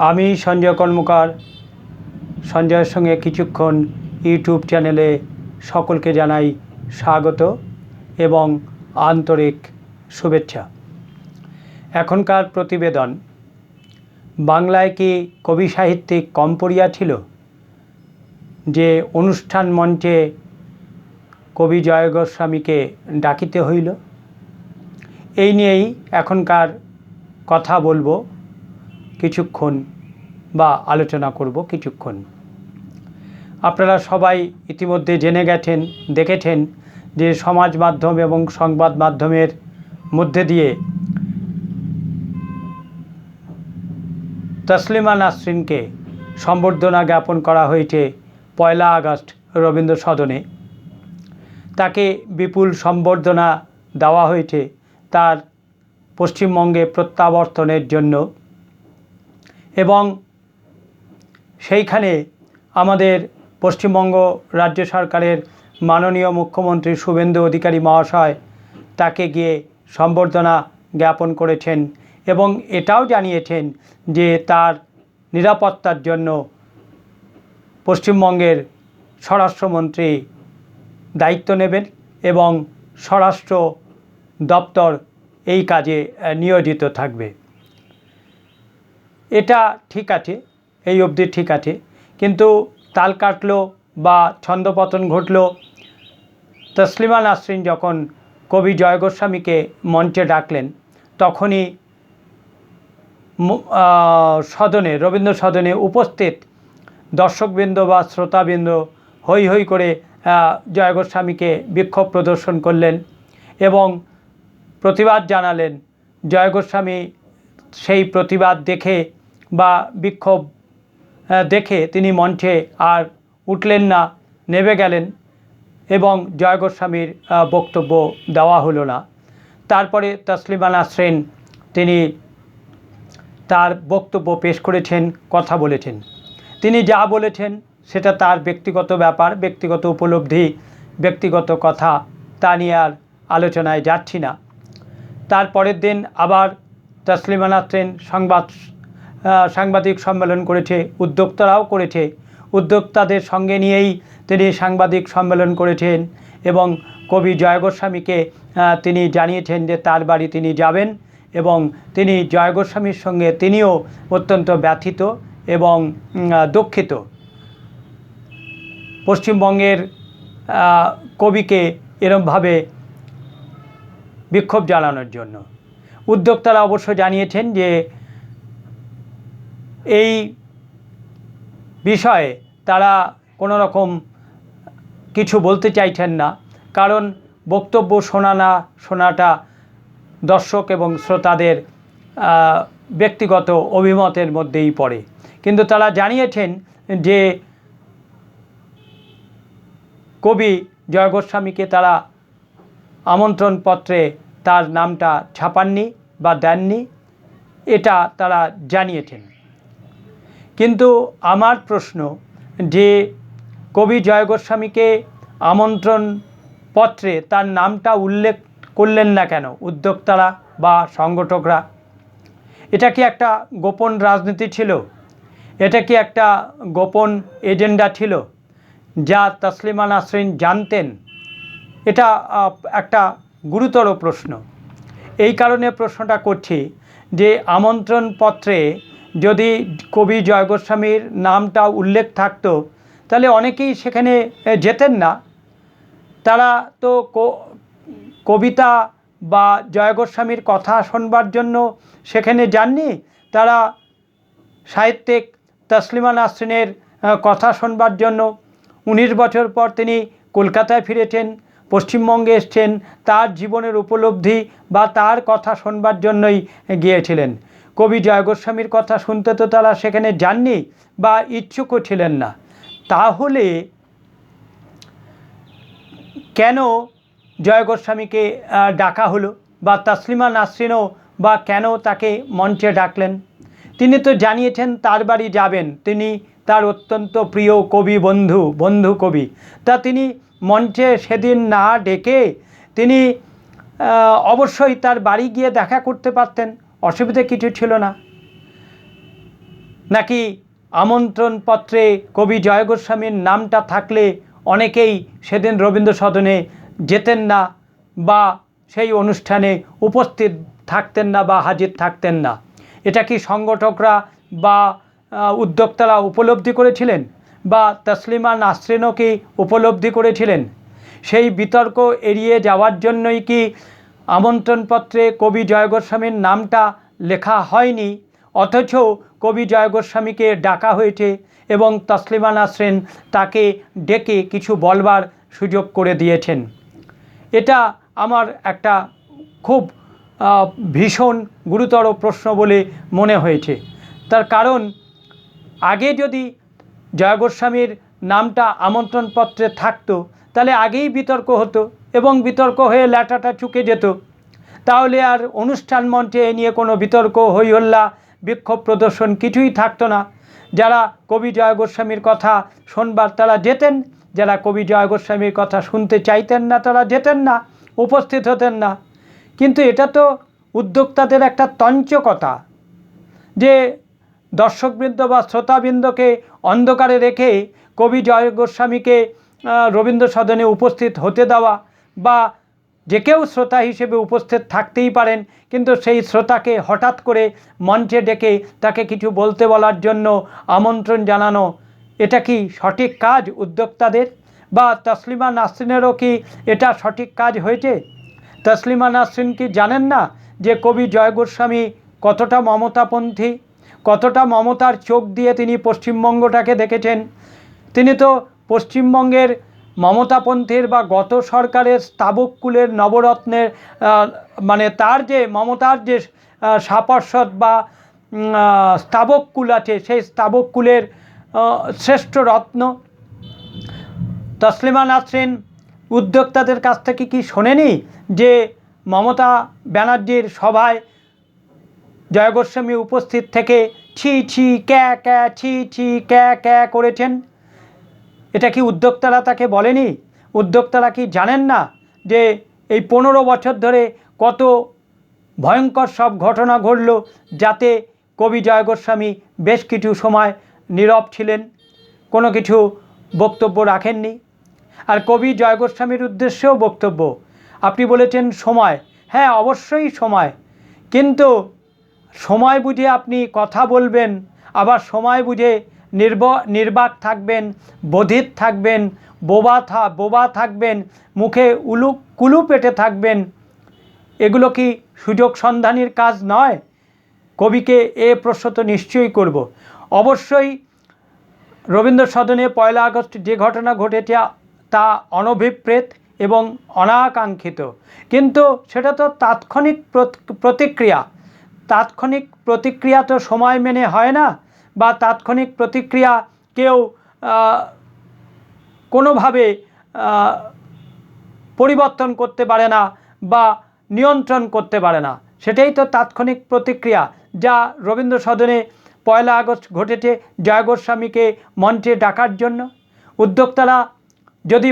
আমি সঞ্জয় কর্মকার সঞ্জয়ের সঙ্গে কিছুক্ষণ ইউটিউব চ্যানেলে সকলকে জানাই স্বাগত এবং আন্তরিক শুভেচ্ছা। এখনকার প্রতিবেদন, বাংলায় কি কবি সাহিত্যিক কম পড়িয়া ছিল যে অনুষ্ঠান মঞ্চে কবি জয় গোস্বামীকে ডাকিতে হইল? এই নিয়েই এখনকার কথা বলবো কিছুক্ষণ বা আলোচনা করব কিছুক্ষণ। আপনারা সবাই ইতিমধ্যে জেনে গেছেন, দেখেছেন যে সমাজ মাধ্যম এবং সংবাদ মাধ্যমের মধ্যে দিয়ে তসলিমা নাসরিনকে সম্বর্ধনা জ্ঞাপন করা হয়েছে 1 আগস্ট রবীন্দ্র সদনে। তাকে বিপুল সম্বর্ধনা দেওয়া হয়েছে তার পশ্চিমবঙ্গে প্রত্যাবর্তনের জন্য, এবং সেইখানে আমাদের পশ্চিমবঙ্গ রাজ্য সরকারের মাননীয় মুখ্যমন্ত্রী শুভেন্দু অধিকারী মহাশয় তাকে গিয়ে সম্বর্ধনা জ্ঞাপন করেছেন এবং এটাও জানিয়েছেন যে তার নিরাপত্তার জন্য পশ্চিমবঙ্গের স্বরাষ্ট্রমন্ত্রী দায়িত্ব নেবেন এবং স্বরাষ্ট্র দপ্তর এই কাজে নিয়োজিত থাকবে। এটা ঠিক আছে, এই অবধি ঠিক আছে, কিন্তু তাল কাটলো বা ছন্দপতন ঘটল তসলিমা নাসরিন যখন কবি জয় গোস্বামীকে মঞ্চে ডাকলেন, তখনই সদনে, রবীন্দ্র সদনে উপস্থিত দর্শকবৃন্দ বা শ্রোতাবৃন্দ হৈ হৈ করে জয় গোস্বামীকে বিক্ষোভ প্রদর্শন করলেন এবং প্রতিবাদ জানালেন। জয় গোস্বামী সেই প্রতিবাদ দেখে বা বিক্ষোভ দেখে তিনি মঞ্চে আর উঠলেন না, নেমে গেলেন এবং জয় গোস্বামীর বক্তব্য দেওয়া হলো না। তারপরে তসলিমা নাসরিন তিনি তার বক্তব্য পেশ করেছেন, কথা বলেছেন। তিনি যা বলেছেন সেটা তার ব্যক্তিগত ব্যাপার, ব্যক্তিগত উপলব্ধি, ব্যক্তিগত কথা, তা নিয়ে আর আলোচনায় যাচ্ছি না। তারপরের দিন আবার তসলিমা নাসরিন সাংবাদিক সম্মেলন করেছে, উদ্যোক্তারাও করেছে, উদ্যোক্তাদের সঙ্গে নিয়েই তিনি সাংবাদিক সম্মেলন করেছেন এবং কবি জয় গোস্বামীকে তিনি জানিয়েছেন যে তার বাড়ি তিনি যাবেন এবং তিনি জয় গোস্বামীর সঙ্গে তিনিও অত্যন্ত ব্যথিত এবং দুঃখিত পশ্চিমবঙ্গের কবিকে এরমভাবে বিক্ষোভ জানানোর জন্য। উদ্যোক্তারা অবশ্য জানিয়েছেন যে এই বিষয়ে তারা কোনো রকম কিছু বলতে চাইছেন না, কারণ বক্তব্য শোনাটা দর্শক এবং শ্রোতাদের ব্যক্তিগত অভিমতের মধ্যেই পড়ে। কিন্তু তারা জানিয়েছেন যে কবি জয় গোস্বামীকে তারা আমন্ত্রণপত্রে তার নামটা ছাপাননি বা দেননি, এটা তারা জানিয়েছেন। কিন্তু আমার প্রশ্ন যে কবি জয় গোস্বামীকে আমন্ত্রণপত্রে তার নামটা উল্লেখ করলেন না কেন উদ্যোক্তারা বা সংগঠকরা? এটা কি একটা গোপন রাজনীতি ছিল? এটা কি একটা গোপন এজেন্ডা ছিল যা তসলিমা নাসরিন জানতেন? এটা একটা গুরুতর প্রশ্ন। এই কারণে প্রশ্নটা করছি যে আমন্ত্রণপত্রে যদি কবি জয় গোস্বামীর নামটা উল্লেখ থাকতো তাহলে অনেকেই সেখানে যেতেন না। তারা তো কবিতা বা জয় গোস্বামীর কথা শোনবার জন্য সেখানে যাননি, তারা সাহিত্যিক তসলিমা নাসরিনের কথা শোনবার জন্য 19 বছর পর তিনি কলকাতায় ফিরেছেন, পশ্চিমবঙ্গে এসছেন, তার জীবনের উপলব্ধি বা তার কথা শোনবার জন্যই গিয়েছিলেন। কবি জয় গোস্বামীর কথা শুনতে তো তারা সেখানে যাননি বা ইচ্ছুকও ছিলেন না। তাহলে কেন জয় গোস্বামীকে ডাকা হলো বা তসলিমা নাসরিনও বা কেন তাকে মঞ্চে ডাকলেন? তিনি তো জানিয়েছেন তার বাড়ি যাবেন, তিনি তার অত্যন্ত প্রিয় কবি, বন্ধু কবি, তা তিনি মঞ্চে সেদিন না ডেকে তিনি অবশ্যই তার বাড়ি গিয়ে দেখা করতে পারতেন, অসুবিধে কিছু ছিল না। নাকি আমন্ত্রণপত্রে কবি জয় গোস্বামীর নামটা থাকলে অনেকেই সেদিন রবীন্দ্র সদনে যেতেন না বা সেই অনুষ্ঠানে উপস্থিত থাকতেন না বা হাজির থাকতেন না? এটা কি সংগঠকরা বা উদ্যোক্তারা উপলব্ধি করেছিলেন, বা তসলিমা নাসরিনও কি উপলব্ধি করেছিলেন? সেই বিতর্ক এড়িয়ে যাওয়ার জন্যই কি আমন্ত্রণপত্রে কবি জয় গোস্বামীর নামটা লেখা হয়নি, অথচ কবি জয় গোস্বামীকে ডাকা হয়েছে এবং তসলিমা নাসরিন তাকে ডেকে কিছু বলবার সুযোগ করে দিয়েছেন? এটা আমার একটা খুব ভীষণ গুরুতর প্রশ্ন বলে মনে হয়েছে। তার কারণ, আগে যদি জয় গোস্বামীর নামটা আমন্ত্রণপত্রে থাকতো তাহলে আগেই বিতর্ক হতো এবং বিতর্ক হয়ে ল্যাটাটা চুকে যেত। তাহলে আর অনুষ্ঠান মঞ্চে এ নিয়ে কোনো বিতর্ক, হইহল্লা, বিক্ষোভ প্রদর্শন কিছুই থাকতো না। যারা কবি জয় গোস্বামীর কথা শোনবার তারা যেতেন, যারা কবি জয় গোস্বামীর কথা শুনতে চাইতেন না তারা যেতেন না, উপস্থিত হতেন না। কিন্তু এটা তো উদ্যোক্তাদের একটা তঞ্চকতা যে দর্শকবৃন্দ বা শ্রোতাবৃন্দকে অন্ধকারে রেখে কবি জয় গোস্বামীকে রবীন্দ্র সদনে উপস্থিত হতে দেওয়া, বা যে কেউ শ্রোতা হিসেবে উপস্থিত থাকতেই পারেন, কিন্তু সেই শ্রোতাকে হঠাৎ করে মঞ্চে ডেকে তাকে কিছু বলতে বলার জন্য আমন্ত্রণ জানানো, এটা কি সঠিক কাজ উদ্যোক্তাদের? বা তসলিমা নাসরিনেরও কি এটা সঠিক কাজ হয়েছে? তসলিমা নাসরিন কি জানেন না যে কবি জয় গোস্বামী কতটা মমতাপন্থী, কতটা মমতার চোখ দিয়ে তিনি পশ্চিমবঙ্গটাকে দেখেছেন? তিনি তো পশ্চিমবঙ্গের মমতাপন্থীর বা গত সরকারের স্তাবককুলের নবরত্নের মানে তার যে মমতার যে সাপার্শ্বদ বা স্তাবককুল আছে, সেই স্তাবককুলের শ্রেষ্ঠ রত্ন। তসলিমা নাসরিন উদ্যোক্তাদের কাছ থেকে কি শোনেনি যে মমতা ব্যানার্জির সভায় জয় গোস্বামী উপস্থিত থেকে ছি ছি ক্যা ক্যা, ছি ছি ক্যা ক্যা করেছেন? এটা কি উদ্যোক্তারা তাকে বলেনি? উদ্যোক্তারা কি জানেন না যে এই 15 বছর ধরে কত ভয়ঙ্কর সব ঘটনা ঘটল, যাতে কবি জয় গোস্বামী বেশ কিছু সময় নীরব ছিলেন, কোনো কিছু বক্তব্য রাখেননি? আর কবি জয় গোস্বামীর উদ্দেশ্যেও বক্তব্য আপনি বলেছেন সময়, হ্যাঁ অবশ্যই সময়, কিন্তু সময় বুঝে আপনি কথা বলবেন, আবার সময় বুঝে নির্বাক থাকবেন, বধির থাকবেন, বোবা থাকবেন, মুখে কুলু পেটে থাকবেন, এগুলো কি সুযোগ সন্ধানীর কাজ নয়? কবিকে এ প্রশ্ন তো নিশ্চয়ই করব। অবশ্যই রবীন্দ্র সদনে 1 আগস্ট যে ঘটনা ঘটেছে তা অনভিপ্রেত এবং অনাকাঙ্ক্ষিত, কিন্তু সেটা তো তাৎক্ষণিক প্রতিক্রিয়া। তাৎক্ষণিক প্রতিক্রিয়া তো সময় মেনে হয় না, বা তাৎক্ষণিক প্রতিক্রিয়া কেউ কোনোভাবে পরিবর্তন করতে পারে না বা নিয়ন্ত্রণ করতে পারে না। সেটাই তো তাৎক্ষণিক প্রতিক্রিয়া, যা রবীন্দ্র সদনে 1 আগস্ট ঘটেছে জয় গোস্বামীকে মঞ্চে ডাকার জন্য। উদ্যোক্তারা যদি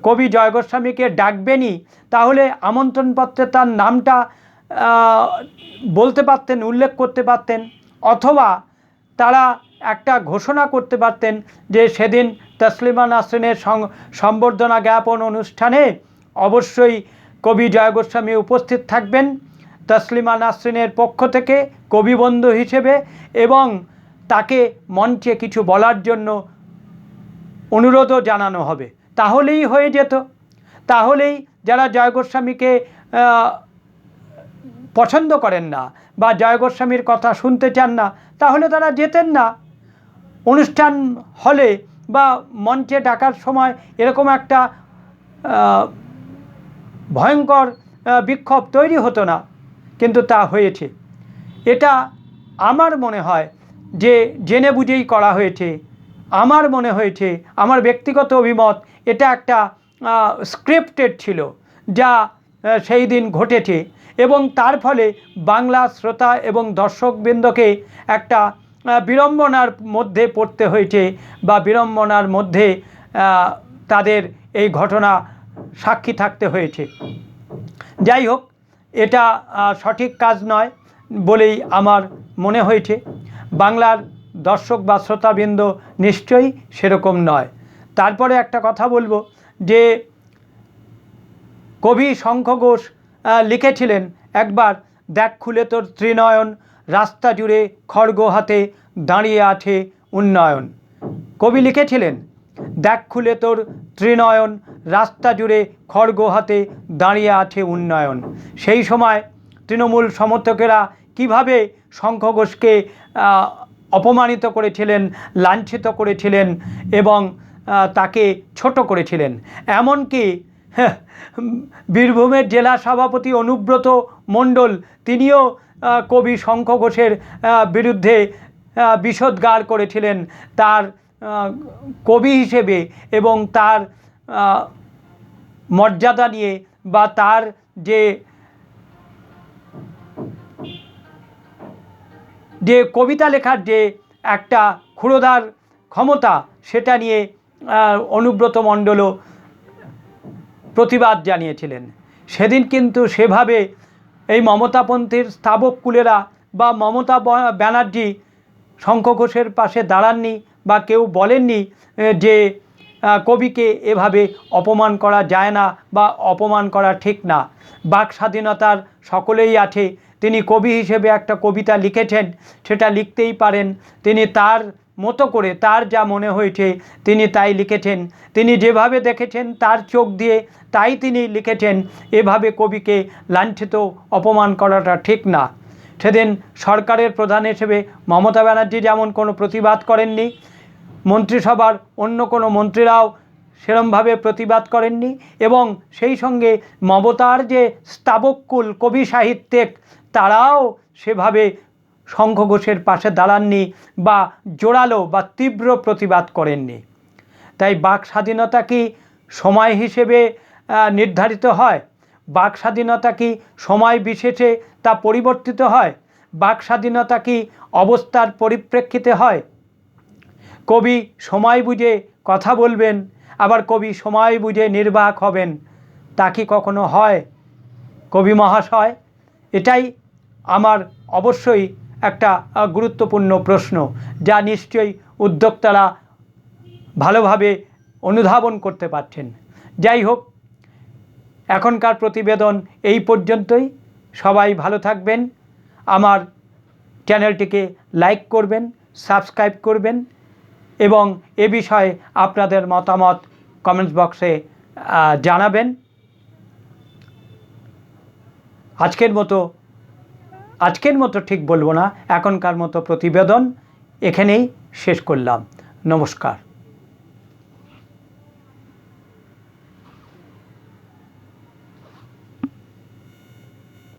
কবি জয় গোস্বামীকে ডাকবেনই, তাহলে আমন্ত্রণপত্রে তার নামটা বলতে পারতেন, উল্লেখ করতে পারতেন, অথবা তারা একটা ঘোষণা করতে পারতেন যে সেদিন তসলিমা নাসরিনের সম্বর্ধনা জ্ঞাপন অনুষ্ঠানে অবশ্যই কবি জয় গোস্বামী উপস্থিত থাকবেন তসলিমা নাসরিনের পক্ষ থেকে কবিবন্ধু হিসেবে, এবং তাকে মঞ্চে কিছু বলার জন্য অনুরোধও জানানো হবে। তাহলেই হয়ে যেত। তাহলেই যারা জয় গোস্বামীকে পছন্দ করেন না বা জয় গোস্বামীর কথা শুনতে চান না, তাহলে তারা যেতেন না অনুষ্ঠান হলে, বা মঞ্চে ডাকার সময় এরকম একটা ভয়ঙ্কর বিক্ষোভ তৈরি হতো না। কিন্তু তা হয়েছে। এটা আমার মনে হয় যে জেনে বুঝেই করা হয়েছে। আমার মনে হয়েছে, আমার ব্যক্তিগত অভিমত, এটা একটা স্ক্রিপ্টেড ছিল যা সেই দিন ঘটেছে, এবং তার ফলে বাংলা শ্রোতা এবং দর্শকবৃন্দকে একটা বিড়ম্বনার মধ্যে পড়তে হয়েছে, বা বিড়ম্বনার মধ্যে তাদের এই ঘটনা সাক্ষী থাকতে হয়েছে। যাই হোক, এটা সঠিক কাজ নয় বলেই আমার মনে হয়েছে। বাংলার দর্শক বা শ্রোতাবৃন্দ নিশ্চয়ই সেরকম নয়। তারপরে একটা কথা বলবো যে কবি শঙ্খ ঘোষ লিখেছিলেন একবার, দেখ খুলে তোর ত্রিনয়ন, রাস্তা জুড়ে খড়গ হাতে দাঁড়িয়ে আছে উন্নয়ন। কবি লিখেছিলেন, দেখ খুলে তোর ত্রিনয়ন, রাস্তা জুড়ে খড়গ হাতে দাঁড়িয়ে আছে উন্নয়ন। সেই সময় তৃণমূল সমর্থকেরা কিভাবে শঙ্খ ঘোষকে অপমানিত করেছিলেন, লাঞ্ছিত করেছিলেন এবং তাকে ছোট করেছিলেন। এমনকি বীরভূমের জেলা সভাপতি অনুব্রত মণ্ডল তিনিও কবি শঙ্খ ঘোষের বিরুদ্ধে বিষোদ্গার করেছিলেন তার কবি হিসেবে এবং তার মর্যাদা নিয়ে বা তার যে কবিতা লেখার যে একটা ক্ষুরোধার ক্ষমতা সেটা নিয়ে অনুব্রত মণ্ডলও প্রতিবাদ জানিয়েছিলেন। সেদিন কিন্তু সেভাবে এই মমতাপন্থীর স্থাবককুলেরা বা মমতা ব্যানার্জি শঙ্খ ঘোষের পাশে দাঁড়াননি বা কেউ বলেননি যে কবিকে এভাবে অপমান করা যায় না বা অপমান করা ঠিক না। বাক স্বাধীনতার সকলেই আছে। তিনি কবি হিসেবে একটা কবিতা লিখেছেন, সেটা লিখতেই পারেন। তিনি তার মতো করে তার যা মনে হয়েছে তিনি তাই লিখেছেন। তিনি যেভাবে দেখেছেন তার চোখ দিয়ে তাই তিনি লিখেছেন। এভাবে কবিকে লাঞ্ছিত অপমান করাটা ঠিক না। সেদিন সরকারের প্রধান হিসেবে মমতা ব্যানার্জি যেমন কোনো প্রতিবাদ করেননি, মন্ত্রিসভার অন্য কোনো মন্ত্রীরাও সেরমভাবে প্রতিবাদ করেননি এবং সেই সঙ্গে মমতার যে স্থাবককুল কবি সাহিত্যিক তারাও সেভাবে শঙ্খ ঘোষের পাশে দাঁড়াননি বা জোরালো বা তীব্র প্রতিবাদ করেননি। তাই বাক স্বাধীনতা কি সময় হিসেবে নির্ধারিত হয়? বাক স্বাধীনতা কি সময় বিশেষে তা পরিবর্তিত হয়? বাক স্বাধীনতা কি অবস্থার পরিপ্রেক্ষিতে হয়? কবি সময় বুঝে কথা বলবেন, আবার কবি সময় বুঝে নির্বাক হবেন, তা কি কখনো হয় কবি মহাশয়? এটাই আমার অবশ্যই একটা গুরুত্বপূর্ণ প্রশ্ন, যা নিশ্চয়ই উদ্যোক্তারা ভালোভাবে অনুধাবন করতে পারছেন। যাই হোক, এখনকার প্রতিবেদন এই পর্যন্তই। সবাই ভালো থাকবেন। আমার চ্যানেলটিকে লাইক করবেন, সাবস্ক্রাইব করবেন এবং এ বিষয়ে আপনাদের মতামত কমেন্টস বক্সে জানাবেন। আজকের মতো ঠিক বলবো না, এখনকার মতো প্রতিবেদন এখানেই শেষ করলাম। নমস্কার।